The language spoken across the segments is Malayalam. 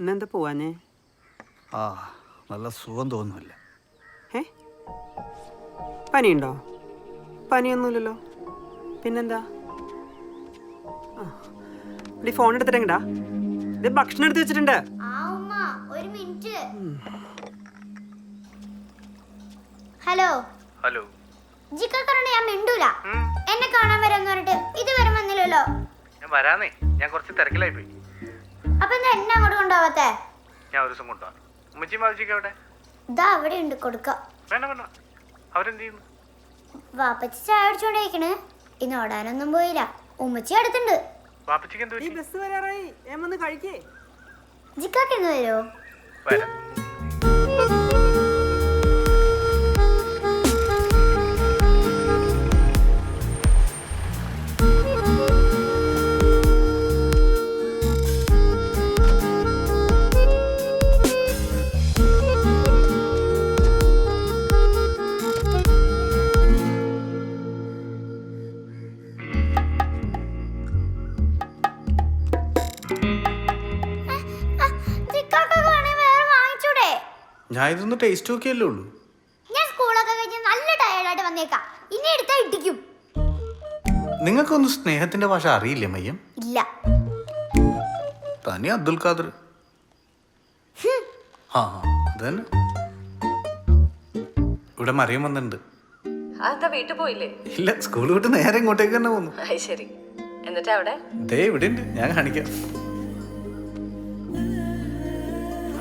ഇന്നെന്താ പോവാഞ്ഞേ? ആ നല്ല സുഖം തോന്നുന്നില്ല. ഏ പനിയുണ്ടോ? പനിയൊന്നുമില്ലല്ലോ, പിന്നെന്താ? ഈ ഫോൺ എടുത്തിട്ടെങ്ങടാ? ഇത് ഭക്ഷണം എടുത്ത് വെച്ചിട്ടുണ്ട്. Hello hello. ജിക്കക്കറണ്ട് ഞാൻ മിണ്ടൂല. എന്നെ കാണാൻ വരാന്ന് പറഞ്ഞിട്ട് ഇതുവരെ വന്നില്ലല്ലോ. ഞാൻ വരാന്നേ, ഞാൻ കുറച്ച് തിരക്കിലായി പോയി. അപ്പൊ എന്താ എന്നെ അങ്ങോട്ട് കൊണ്ടുപോവാത്തെ? ഞാൻ ഒരു ദിവസം കൊണ്ടുപോവാം. ഉമ്മച്ചി മാവിച്ചിക്ക് അവിടെ? ഇതാ അവിടെ ഉണ്ട്, കൊടുക്ക. വേണ്ട വേണ്ട, അവരെന്ത് ചെയ്യുന്നു? വാപ്പച്ചി ചായ അടിച്ചോണ്ടിരിക്കണ്. ഇന്ന് ഓടാനൊന്നും പോയില്ല. ഉമ്മച്ചി അടുത്തുണ്ട്. വാപ്പച്ചിക്ക് എന്ത് ഈ പറ്റി? ബസ് വരാറായി, വന്ന് കഴിക്കേ. ജിക്കാക്ക് എന്ന് വരുമോ? വരാം. ഞാൻ ഇതൊന്ന് ടേസ്റ്റ് നോക്കിയല്ലേ ഉള്ളൂ. ഞാൻ സ്കൂളൊക്കെ കഴിഞ്ഞ് നല്ല ടയർഡായിട്ട് വന്നേക്കാം. ഇനി എടുത്താ ഇടിക്കും. നിങ്ങൾക്കൊന്നും സ്നേഹത്തിന്റെ ഭാഷ അറിയില്ലേ മയ്യം? ഇല്ല. തനി അബ്ദുൽ ഖാദർ. ആ അത് തന്നെ. ഇവിടെ മറിയം വന്നിട്ടുണ്ട്. അതെന്താ വീട്ടിൽ പോയില്ലേ? ഇല്ല, സ്കൂൾ വിട്ട് നേരെ ഇങ്ങോട്ടേക്ക് തന്നെ പോന്നു. ശരി, എന്നിട്ട് അവിടെ? ദേ ഇവിടെ ഉണ്ട്, ഞാൻ കാണിക്കാം.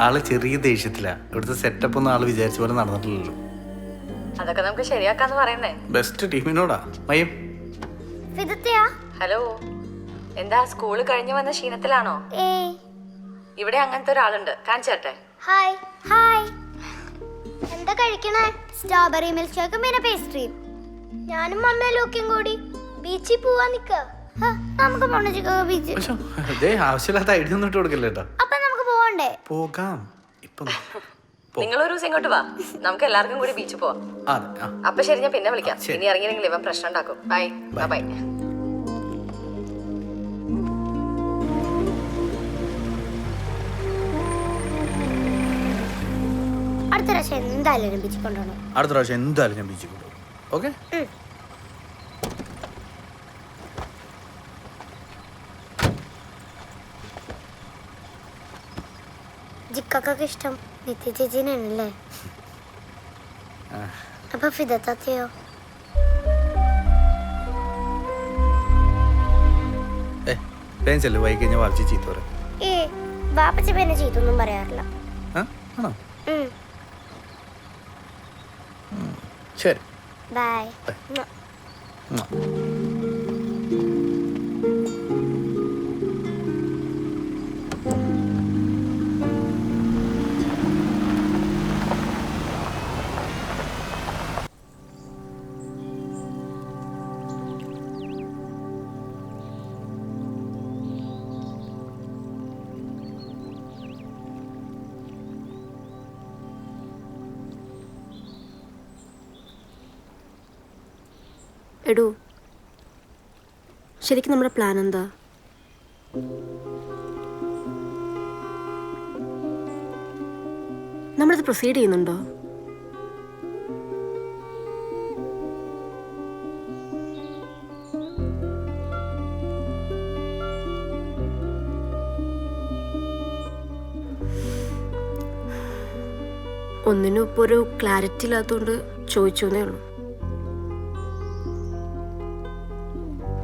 ആള് ചെറിയ ദേഷ്യത്തിലാ. ഇവിടുത്തെ സെറ്റപ്പ് ഒന്നും ആള് വിചാരിച്ച പോലെ നടന്നിട്ടില്ലല്ലോ. അതൊക്കെ നമുക്ക് ശരിയാക്കാന്ന് പറയുന്നേ. ബെസ്റ്റ് ടീമിനോടാ മയ്യം. ഹലോ, എന്താ സ്കൂള് കഴിഞ്ഞു വന്ന ക്ഷീണത്തിലാണോ? ഇവിടെ അങ്ങനത്തെ ഒരാളുണ്ട്, കാണിച്ചേട്ടെ. Hi hi. എന്താ കഴിക്കണേ? സ്ട്രോബെറി മിൽക്ക് ഷേക്കും പിന്നെ പേസ്ട്രിയും. ഞാനും അമ്മ ലോക്കിയും കൂടി ബീച്ചിൽ പോവാൻ നിക്ക. നമുക്ക് പോണ ബീച്ച്. ആവശ്യമില്ലാത്ത ഐഡിയ ഒന്നും ഇട്ട് കൊടുക്കല്ലേ കേട്ടോ. അപ്പൊ നമുക്ക് പോവണ്ടേ? പോകാം. ഇപ്പൊ നിങ്ങളൊരു ദിവസം ഇങ്ങോട്ട് വാ, നമുക്ക് എല്ലാവർക്കും കൂടി ബീച്ചിൽ പോവാം. അപ്പൊ ശരി, ഞാൻ പിന്നെ വിളിക്കാം. ഇനി ഇറങ്ങിയില്ലെങ്കിൽ ഇവൻ പ്രശ്നം ഉണ്ടാക്കും. Bye bye. അടുത്ത പ്രാവശ്യം എന്തായാലും ബീച്ചിൽ കൊണ്ടുപോകണം. അടുത്ത പ്രാവശ്യം എന്തായാലും ഞാൻ ബീച്ചിൽ കൊണ്ടുപോകും. ഓക്കെ. ജിക്കൊക്കെ ഇഷ്ടം നിത്യ ചേച്ചീനാണല്ലേ? അപ്പൊ ഫിദത്താത്തയോ? വൈകി കഴിഞ്ഞാൽ വാപ്പിച്ച് ചീത്ത പറയും. വാപ്പച്ച പിന്നെ ചീത്തൊന്നും പറയാറില്ല. ആണോ? ശരി, ബൈ. എടോ, ശരിക്കും നമ്മുടെ പ്ലാൻ എന്താ? നമ്മളിത് പ്രൊസീഡ് ചെയ്യുന്നുണ്ടോ? ഒന്നിനും ഇപ്പോൾ ഒരു ക്ലാരിറ്റി ഇല്ലാത്തതുകൊണ്ട് ചോദിച്ചേ ഉള്ളൂ.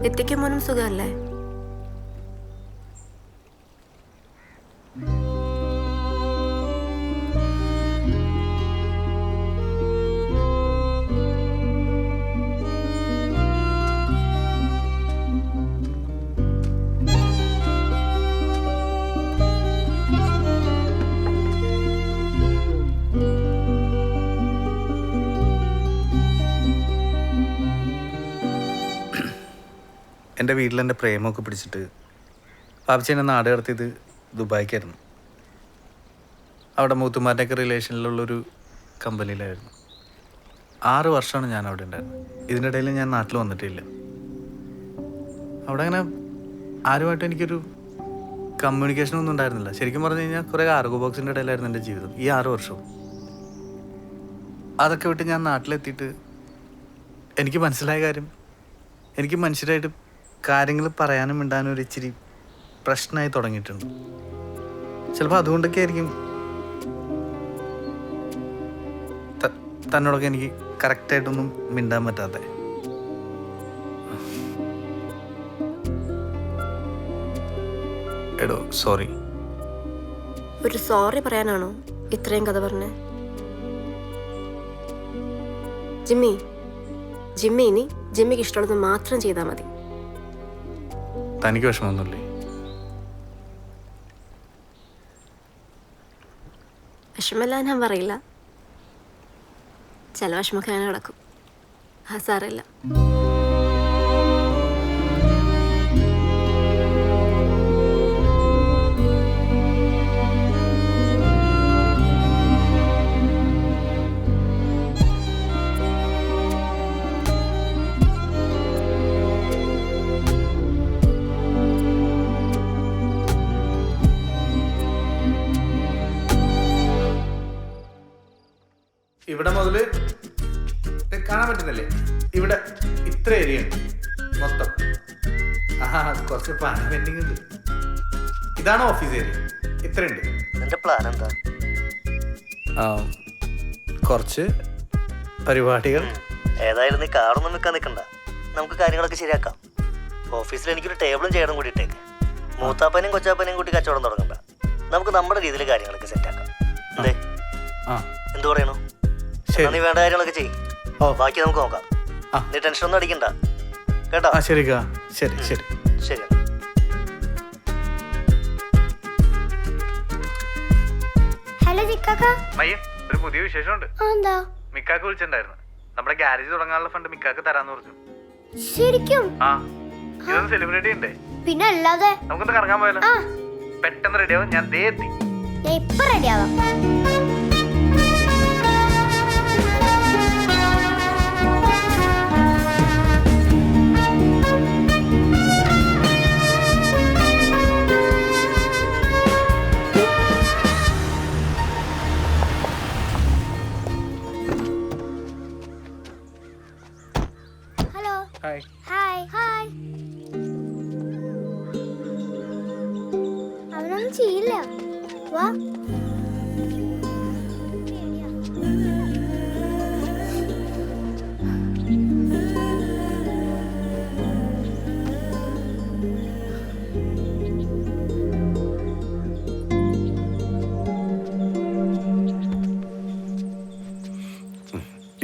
എത്തിക്കാൻ മോനും സുഖമല്ലേ? എൻ്റെ വീട്ടിൽ എൻ്റെ പ്രേമമൊക്കെ പിടിച്ചിട്ട് പാപ്പച്ചി എന്നെ നാട് കടത്തിയത് ദുബായിക്കായിരുന്നു. അവിടെ മൂത്തുമാരുടെയൊക്കെ റിലേഷനിലുള്ളൊരു കമ്പനിയിലായിരുന്നു. 6 വർഷമാണ് ഞാൻ അവിടെ ഉണ്ടായിരുന്നത്. ഇതിൻ്റെ ഇടയിൽ ഞാൻ നാട്ടിൽ വന്നിട്ടില്ല. അവിടെ അങ്ങനെ ആരുമായിട്ടും എനിക്കൊരു കമ്മ്യൂണിക്കേഷൻ ഒന്നും ഉണ്ടായിരുന്നില്ല. ശരിക്കും പറഞ്ഞു കഴിഞ്ഞാൽ കുറേ കാർഗോ ബോക്സിൻ്റെ ഇടയിലായിരുന്നു എൻ്റെ ജീവിതം ഈ 6 വർഷവും. അതൊക്കെ വിട്ട് ഞാൻ നാട്ടിലെത്തിയിട്ട് എനിക്ക് മനസ്സിലായ കാര്യം, എനിക്ക് മനുഷ്യരായിട്ട് കാര്യങ്ങൾ പറയാനും മിണ്ടാനും ഒരു ഇച്ചിരി പ്രശ്നമായി തുടങ്ങിയിട്ടുണ്ട്. ചിലപ്പോൾ അതുകൊണ്ടൊക്കെ ആയിരിക്കും തന്നോടൊക്കെ എനിക്ക് കറക്റ്റായിട്ടൊന്നും മിണ്ടാൻ പറ്റാതെ. എടോ സോറി. ഒരു സോറി പറയാനാണോ ഇത്രയും കഥ പറഞ്ഞേ? ജിമ്മി ഇനി ജിമ്മിക്ക് ഇഷ്ടമുള്ളത് മാത്രം ചെയ്താൽ മതി. തനിക്ക് വിഷമമൊന്നുമില്ലേ? വിഷമല്ല ഞാൻ പറയില്ല, ചില വിഷമൊക്കെ ഞാൻ കിടക്കും. ആ സാരമില്ല. ഇവിടെ മുതൽ കാണാൻ പറ്റുന്നില്ലേ? ഇവിടെ ഇത്ര ഏരിയ ഉണ്ട് മൊത്തം. കുറച്ച് പണി പെൻഡിങ് ഉണ്ട്. ഇതാണ് ഓഫീസ് ഏരിയ. ഇത്രയുണ്ട്. നിന്റെ പ്ലാൻ എന്താ? കുറച്ച് പരിപാടികൾ. ഏതായാലും നീ കാറൊന്നും വെക്കാൻ നിൽക്കണ്ട, നമുക്ക് കാര്യങ്ങളൊക്കെ ശരിയാക്കാം. ഓഫീസിൽ എനിക്കൊരു ടേബിളും ചെയറും കൂടി ഇട്ടേക്ക്. മൂത്താപ്പനെയും കൊച്ചാപ്പനെയും കൂട്ടി കച്ചവടം തുടങ്ങണ്ട, നമുക്ക് നമ്മുടെ രീതിയിൽ കാര്യങ്ങളൊക്കെ സെറ്റാക്കാം. എന്തേ, എന്തു പറയണു? നീ വേണ്ട കാര്യങ്ങളൊക്കെ ചെയ്യും, ബാക്കി നമുക്ക് നോക്കാം. നീ ടെൻഷൻ ഒന്നും അടിക്കണ്ട കേട്ടോ? ശരി ശരി ശരി ശരി. ഹലോ ജിക്കാക്ക. മയ്യൻ ഒരു പുതിയ വിശേഷമുണ്ട്. എന്താ? മിക്കാക്ക് വിളിച്ചിട്ടുണ്ടായിരുന്നു. നമ്മുടെ ഗ്യാരേജ് തുടങ്ങാനുള്ള ഫണ്ട് മിക്കാക്ക് തരാന്ന് പറഞ്ഞു. ശരിക്കും? ആ, ഇതൊന്ന് സെലിബ്രേറ്റ് ചെയ്യണ്ടേ? പിന്നെ അല്ലാതെ. നമുക്കൊന്ന് കറങ്ങാൻ പോയാലോ? പെട്ടെന്ന് റെഡിയാവും. ഞാൻ ദേ എത്തി. ഞാൻ ഇപ്പൊ റെഡിയാവാം. ഹായ്. Hi hi. അവനൊന്നും ചെയ്യില്ല. വാ.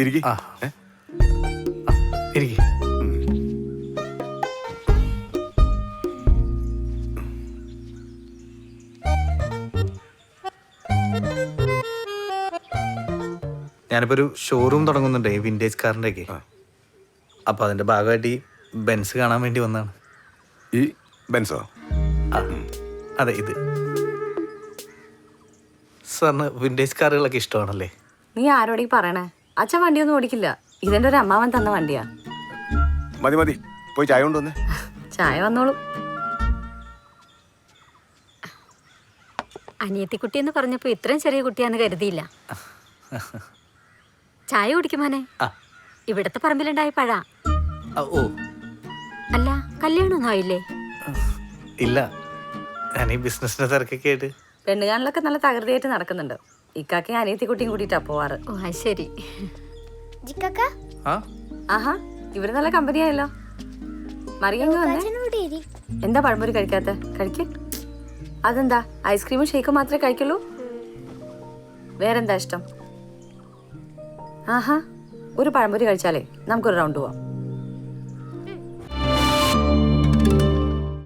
ഇരിക്ക്. ഇരിക്ക്. ഞാനിപ്പോൾ ഒരു ഷോറൂം തുടങ്ങുന്നുണ്ട് വിൻറ്റേജ് കാറിൻ്റെ ഒക്കെ. അപ്പോൾ അതിൻ്റെ ഭാഗമായിട്ട് ഈ ബെൻസ് കാണാൻ വേണ്ടി വന്നതാണ്. ഈ ബെൻസോ? അതെ, ഇത്. സാറിന് വിൻറ്റേജ് കാറുകളൊക്കെ ഇഷ്ടമാണല്ലേ? നീ ആരോടീ പറയണേ? അച്ഛൻ വണ്ടിയൊന്നും ഓടിക്കില്ല, ഇതെന്റെ ഒരു അമ്മാവൻ തന്ന വണ്ടിയാ. മതി മതി, പോയി ചായ കൊണ്ടുവന്നേ. ചായ വന്നോളൂ. അനിയത്തിക്കുട്ടി എന്ന് പറഞ്ഞപ്പോ ഇത്രയും ചെറിയ കുട്ടിയാന്ന് കരുതിയില്ല. ചായ കുടിക്കുമാനെ? ഇവിടത്തെ പറമ്പിലുണ്ടായ പഴ. ഓ അല്ല, കല്യാണമൊന്നും ആയില്ലേ? ഇല്ല, ഞാൻ ഈ ബിസിനസിന്റെ തിരക്കൊക്കെ ആയിട്ട്. പെണ്ണുകാണിലൊക്കെ നല്ല തകൃതിയായിട്ട് നടക്കുന്നുണ്ട്. ഇക്കാക്കി അനിയത്തിക്കുട്ടിയും കൂട്ടിയിട്ടാ പോവാറ്. ഓ ശരി. ജിക്കാക്ക. ആഹാ, ഇവര് നല്ല കമ്പനിയായല്ലോ. മറിയങ്ങ് വന്നേ. എന്താ പഴംപൊരി കഴിക്കാത്ത? കഴിക്ക്. അതെന്താ, ഐസ്ക്രീമും ഷേക്കും മാത്രമേ കഴിക്കുള്ളൂ? വേറെന്താ ഇഷ്ടം? ആഹാ, ഒരു പഴംപൊരി കഴിച്ചാലേ നമുക്കൊരു റൗണ്ട് പോവാം.